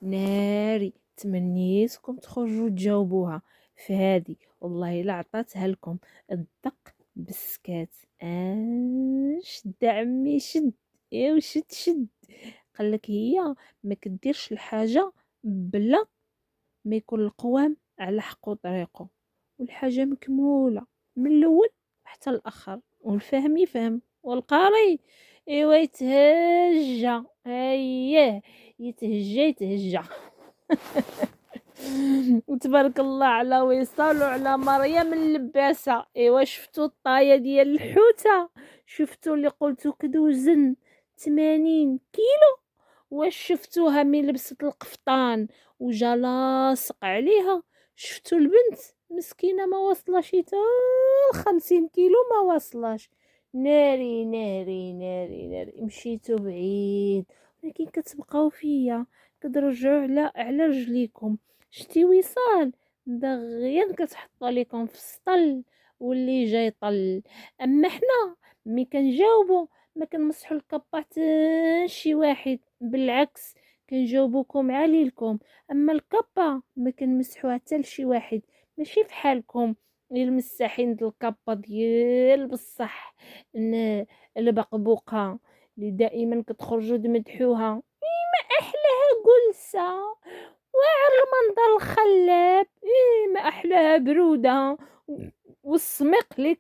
ناري. تمنيتكم تخرجوا تجاوبوها فهادي، والله الا عطاتها لكم الدق بالسكات. شد عمي شد، ايوا شد شد. قالك هي ما كديرش الحاجه بلا ما يكون القوام على حقه طريقه، والحاجه مكموله من الاول حتى الاخر، والفهم يفهم والقاري ايوا يتهجى. اييه يتهجى يتهجى. وتبارك الله على وصال وعلى مريم اللباسه. ايوا شفتوا الطايه ديال الحوته؟ شفتوا اللي قلتو كدوزن 80 كيلو؟ واش شفتوها مي لبست القفطان وجا لاصق عليها؟ شفتوا البنت مسكينه ما وصلاش حتى 50 كيلو، ما وصلاش. ناري ناري ناري ناري، مشيتو بعيد ولكن كتبقاو فيا كترجعوا على رجليكم. شتي وصال دغيا كتحط لكم في السطل واللي جاي طل. اما حنا مي كنجاوبو ما كنمسحوا الكابات شي واحد، بالعكس كنجاوبوكم عالي لكم. اما الكابا ما كنمسحوها حتى لشي واحد، ماشي فحالكم المساحين د الكابا ديال بصح البقبوقه اللي دائما كتخرجوا تمدحوها. ما احلاها جلسه، واعر المنظر الخلاب. ما احلاها بروده والسميق اللي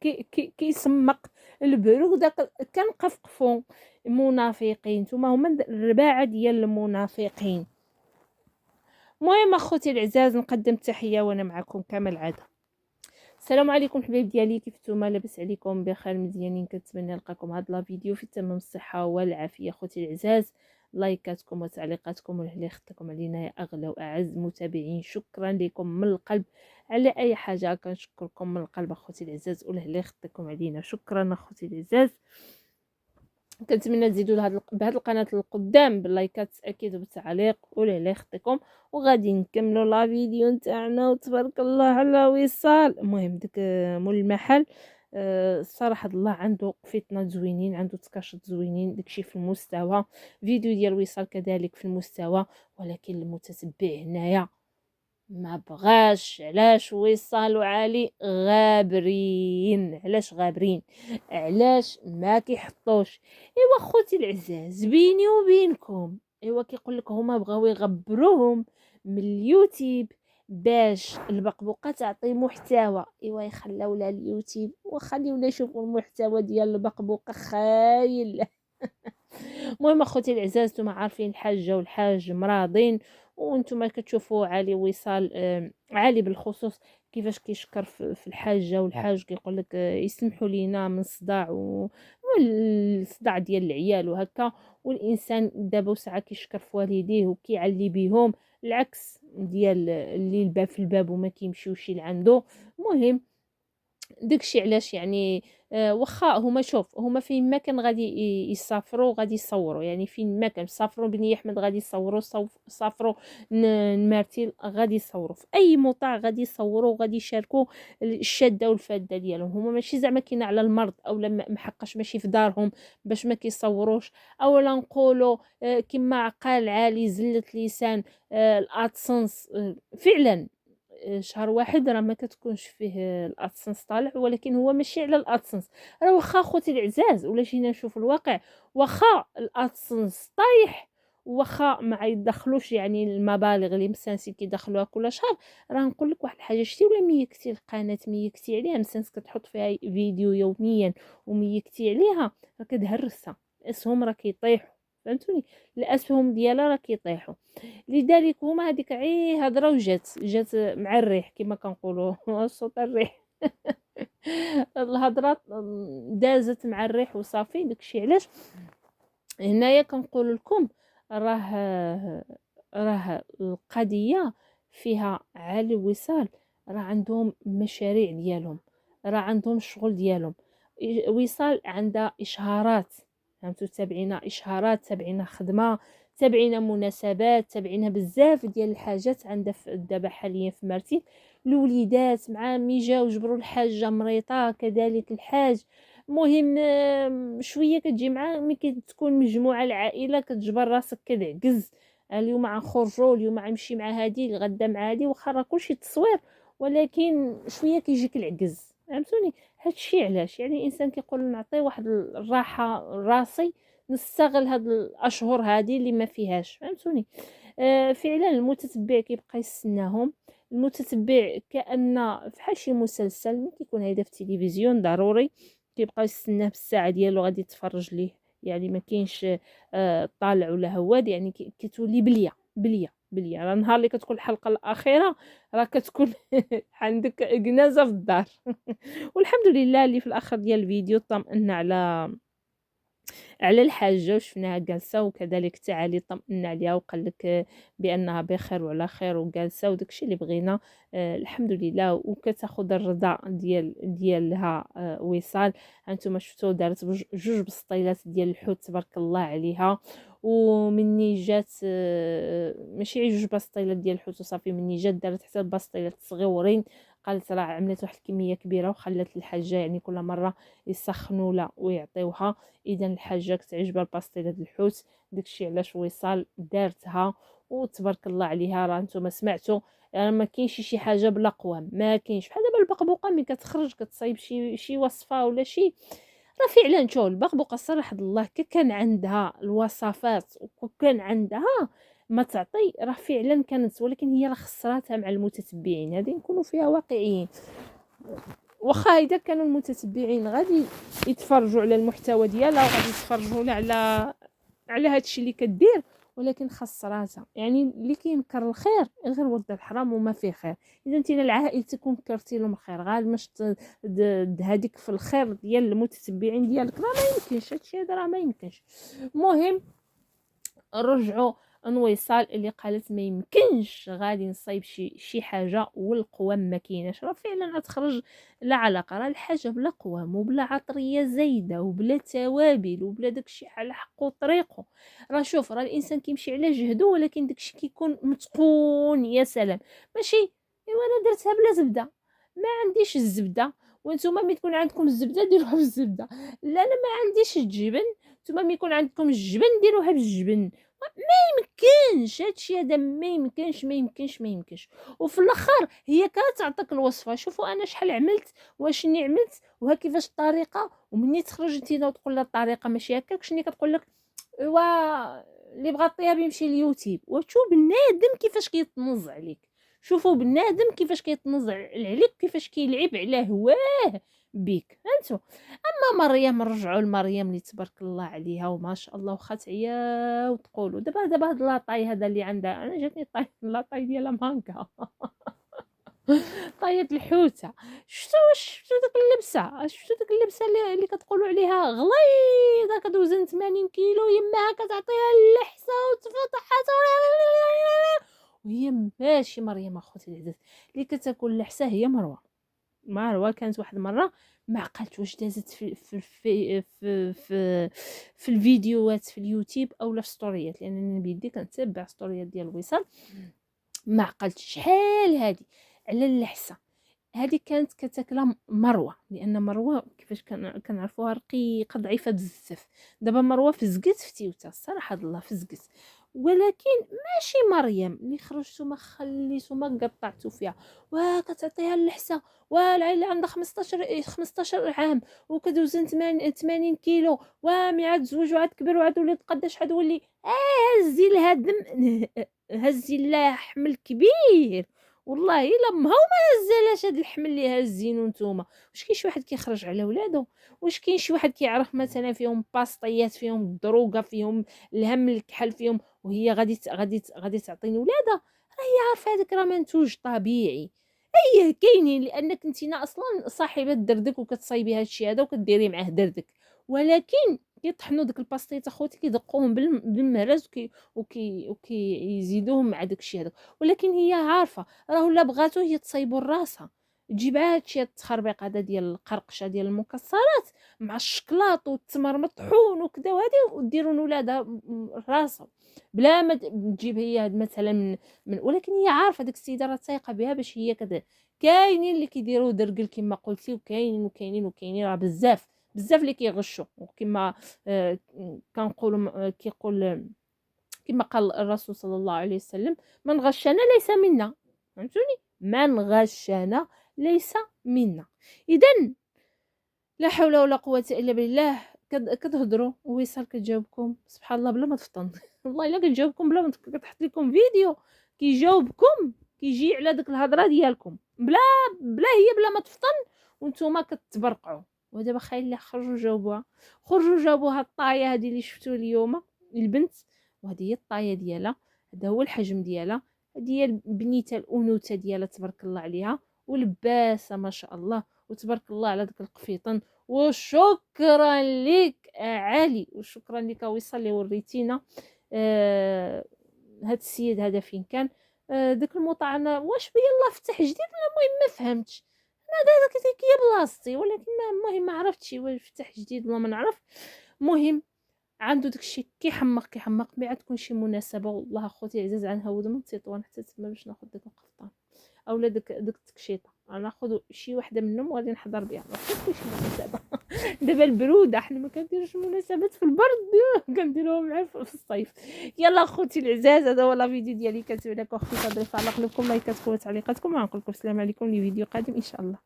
كيسمق البروده كنقفقفوا. منافقين نتوما هما الرباعه ديال المنافقين. المهم اخوتي العزاز، نقدم التحيه وانا معكم كما العاده. السلام عليكم حبايب ديالي، كيف نتوما؟ لاباس عليكم؟ بخير مزيانين؟ كنتمنى نلقاكم هاد لا فيديو في تمام الصحه والعافيه. اخوتي العزاز، لايكاتكم وتعليقاتكم واللي خدتكم علينا يا اغلى واعز متابعين، شكرا لكم من القلب على اي حاجه. كنشكركم من القلب اخوتي العزاز، واللي خدتكم علينا شكرا اخوتي العزاز. كنتمنى تزيدوا بهذه القناه للقدام باللايكات اكيد وبالتعليق واللي يخطيكم. وغادي نكملوا لا فيديو نتاعنا وتبارك الله على وصال. المهم داك مول المحل الصراحه الله عنده فتنه زوينين، عنده تكاشط زوينين، داكشي في المستوى. فيديو ديال وصال كذلك في المستوى، ولكن المتتبع هنايا ما بغاش. علاش وصال وعلي غابرين؟ علاش غابرين؟ علاش ما كيحطوش؟ ايوا خوتي العزاز، بيني وبينكم ايوا كيقول لك هما بغاو يغبروهم من اليوتيوب باش البقبوقه تعطي محتوى. ايوا يخلاو لها اليوتيوب وخليو لها يشوفوا المحتوى ديال البقبوقه خايل. المهم اخوتي العزاز، نتوما عارفين الحاجه والحاج مراضين، وانتم كتشوفوا علي وصال عالي بالخصوص كيفاش كيشكر في الحاجه والحاج كيقول لك يسمحوا لينا من الصداع والصداع ديال العيال وهكا. والانسان دابا ساعه كيشكر في والديه وكيعلي بهم، العكس ديال اللي الباب في الباب وما كيمشيوش لعندو. المهم داكشي علاش يعني واخا هما شوف هما فين ما كان غادي يسافروا غادي يصوروا، يعني فين ما كان سافروا بني احمد غادي يصوروا، سافروا نمارتيل غادي يصوروا، في اي مطاع غادي يصوروا وغادي يشاركوا الشاده والفاده ديالهم. هما ماشي زعما كاين على المرض او لما محقاش ماشي في دارهم باش ما كيصوروش، اولا نقولوا كما قال علي زله لسان الادسنس فعلا شهر واحد راه ما كتكونش فيه الادسنس طالع، ولكن هو ماشي على الادسنس. راه واخا خوتي العزاز ولا جينا نشوف الواقع، واخا الادسنس طايح، واخا ما يدخلوش يعني المبالغ اللي مسانسي كيدخلوها كل شهر، راه نقول لك واحد الحاجه، شتي ولا ميكتي القناه ميكتي عليها مسانس كتحط فيها فيديو يوميا وميكتي عليها راه كتهرسها، الاسهم راه كيطيحوا، فهمتوني؟ الاسهم ديالها راه كيطيحوا. لذلك هما هذيك هضره وجات مع الريح كما كنقولوا صوت الريح. الهضره دازت مع الريح وصافي. داكشي علاش هنايا كنقول لكم راه القضيه فيها علي وصال، راه عندهم مشاريع ديالهم، راه عندهم الشغل ديالهم. وصال عندها اشهارات، فهمتوا؟ تابعينا اشهارات، تابعينا خدمه، تابعينا مناسبات، تابعينا بزاف ديال الحاجات عندها دابا حاليا في مرتين. الوليدات مع مي جاو جبروا الحاجه مريطه كذلك الحاج. مهم شويه كتجي مع ملي كتكون مجموعه العائله كتجبر راسك كتعكز اليوم غنخرجوا، اليوم غنمشي مع هادي، غدا مع هادي، واخا راه كلشي تصوير ولكن شويه كيجيك العجز. فهمتوني؟ هادشي علاش يعني الانسان كيقول نعطي واحد الراحه راسي، نستغل هاد الاشهر هادي اللي ما فيهاش. فهمتوني؟ فعلا المتتبع كيبقى يستناهم. المتتبع كأن فحال شي مسلسل ملي كيكون هيدا في التلفزيون ضروري كيبقى يستناه بالساعه ديالو غادي يتفرج ليه. يعني ما كاينش طالع ولا هواد، يعني كتولي بليه راه النهار اللي كتكون الحلقه الاخيره راه كتكون عندك جنازه في الدار. والحمد لله اللي في الاخر ديال الفيديو طمئنا على الحاجة وشفناها جالسة، وكذلك تعالي طمئنا عليها وقال لك بأنها بخير وعلى خير وجالسة وداكشي اللي بغينا. الحمد لله. وكتاخذ الرضا ديالها وصال. هانتوما شفتوا دارت جوج بسطيلات ديال الحوت تبارك الله عليها. ومني جات ماشي غير جوج بسطيلات ديال الحوت وصافي، مني جات دارت حتى البسطيلات صغيورين. قالت راه عملت واحد الكميه كبيره وخلات الحاجه يعني كل مره يسخنوا لا ويعطيوها. اذا الحاجه كتعجبها الباستيله د الحوت، داكشي علاش وصال دارتها. وتبارك الله عليها. راه نتوما سمعتوا ما كاينش شي حاجه بلا قوام، ما كاينش بحال دابا البقبوقه ملي كتخرج كتصايب شي وصفه ولا شي. راه فعلا شوف البقبوقه صراحه الله كان عندها الوصفات وكان عندها ما تعطي، راه فعلا كانت، ولكن هي راه خسراتها مع المتتبعين. هذه نكونوا فيها واقعيين. واخا اذا كانوا المتتبعين غادي يتفرجوا على المحتوى ديالها وغادي يتفرجوا على هادشي اللي كدير، ولكن خسراتها. يعني اللي كينكر الخير غير ولد الحرام وما فيه خير. اذا انت لعائلتك نكرتي لهم الخير غير باش هذيك في الخير ديال المتتبعين ديالك، راه ما يمكنش هادشي هذا، راه ما يمكنش. المهم رجعوا انوصال اللي قالت ما يمكنش غادي نصايب شي حاجه والقوام ما كايناش. راه فعلا غتخرج لا علاقه، راه الحاجه بلا قوام وبلا عطريه زايده وبلا توابل وبلا داكشي على حقه طريقه. راه شوف راه الانسان كيمشي على جهده، ولكن داكشي كيكون متقون. يا سلام. ماشي ايوا انا درتها بلا زبده، ما عنديش الزبده، وانتم ملي تكون عندكم الزبده ديروها بالزبده. لا انا ما عنديش الجبن، نتوما ملي يكون عندكم الجبن ديروها بالجبن. يمكنش هادشي هذا، ما يمكنش ما يمكنش ما يمكنش. وفي الاخر هي كتعطيك الوصفه. شوفوا انا شحال عملت واشني عملت وها كيفاش الطريقه، ومني تخرج انت وتقول لها الطريقه ماشي هكاك، شني كتقول لك ايوا اللي بغى الطياب يمشي ليوتيوب. وتشوف بنادم كيفاش كيتنز عليك. شوفوا بنادم كيفاش كيتنز عليك، كيفاش كيلعب على هواه بيك. انتو اما مريم نرجعوا لمريم اللي تبارك الله عليها وما شاء الله، واخا تعيا وتقولوا دابا هاد لاطاي هذا اللي عندها، انا جاتني طاي لاطاي ديالها مانكا. طايت الحوته. شفتوا داك اللبسه، شفتوا داك اللبسه اللي كتقولوا عليها غليظه، كتوزن 80 كيلو، يماها كتعطيها اللحسه وتفضحات وهي ماشي مريم اخوتي العزاز اللي كتاكل اللحسه هي مروه كانت واحد المره ما عقلت واش دازت في الفيديوهات في اليوتيوب او لا في ستوريات، لان انا بيدي كنتبع ستوريات ديال وصال. ما عقلتش شحال هادي على اللحسه. هذه كانت كتاكلها مروه، لان مروه كيفاش كنعرفوها رقيقه ضعيفه بزاف. دابا مروه فزقت في تيوتا الصراحه الله فزقت، ولكن ماشي مريم اللي خرجتو ما خليتو ما قطعتو فيها وكتعطيها اللحسه. والعيله عندها 15 عام وكتوزن 80 كيلو، ومي عاد تزوج وعاد كبر وعاد وليت قداش عاد ولي هزي لها دم، هزي لها حمل كبير. والله الا ما هو هزالاش هاد الحمل اللي هازينو نتوما. واش كاين شي واحد كيخرج على ولادو؟ واش كاين شي واحد كيعرف مثلا فيهم باستيات، فيهم الدروغه، فيهم الهم الكحل، فيهم وهي غادي تعطيني ولادها؟ راه هي عارفه هذاك راه منتوج طبيعي. هي كاينين لانك انتينا اصلا صاحبه دردك وكتصايبي هادشي هذا وكديري معاه دردك، ولكن كيطحنوا ديك الباستيات اخوتي كيدقوهم بالمهرز يزيدوهم مع داكشي هذا. ولكن هي عارفه راه ولا بغاتو هي تصايبو راسها، تجيب هادشي التخربيق هذا ديال القرقشه ديال المكسرات مع الشكلاط والتمر مطحون وكذا وهذه وديروا لولادها راسها بلا ما تجيب هي مثلا ولكن هي عارفه ديك السيده راه تايقه بها باش هي كذا. كاينين اللي كيديروا درقل كما قلتي، وكاينين راه بزاف اللي كيغشوا. وكما كنقولوا كيقول كما قال الرسول صلى الله عليه وسلم: من غشنا ليس منا. فهمتوني؟ من غشنا ليس منا. اذا لا حول ولا قوه الا بالله. كتهضروا ويصال كتجاوبكم سبحان الله بلا ما تفطن. والله الا كتجاوبكم بلا ما كتحط لكم فيديو كيجاوبكم، كيجي على ديك الهضره ديالكم بلا هي بلا ما تفطن، وانتم كتبرقعوا. ودابا خايل اللي خرجوا جاوبوها، جابوها الطايه هذه اللي شفتوا اليوم البنت، وهذه هي الطايه ديالها، هذا هو الحجم ديالها، هذه هي البنيته الانوثه ديالها تبارك الله عليها، ولباسه ما شاء الله، وتبارك الله على داك القفيطن. وشكرا لك علي، وشكرا لك وصل اللي وريتينا هاد السيد هذا فين كان. داك المطعم واش يلاه فتح جديد ولا المهم ما فهمتش انا. هذاك هي بلاصتي، ولكن المهم ما عرفتش واش فتح جديد ولا ما نعرف. المهم عنده داكشي كيحمق ما تكون شي مناسبه. والله اخوتي العزاز عنها ودمن تطوان حتى تما باش ناخذ داك القفطان اولا داك التكشيطه، غناخذ شي وحده منهم وغادي نحضر بها. ما كلشي مناسبه. دابا البروده حنا ما كنديروش المناسبات في البرد، كنديروهم مع في الصيف. يلا اخوتي العزاز، هذا هو لا فيديو ديالي. كنتمنى لكم خفيفه ظريفه على قلوبكم، لايكاتكم وتعليقاتكم. ونقول لكم السلام عليكم لفيديو قادم ان شاء الله.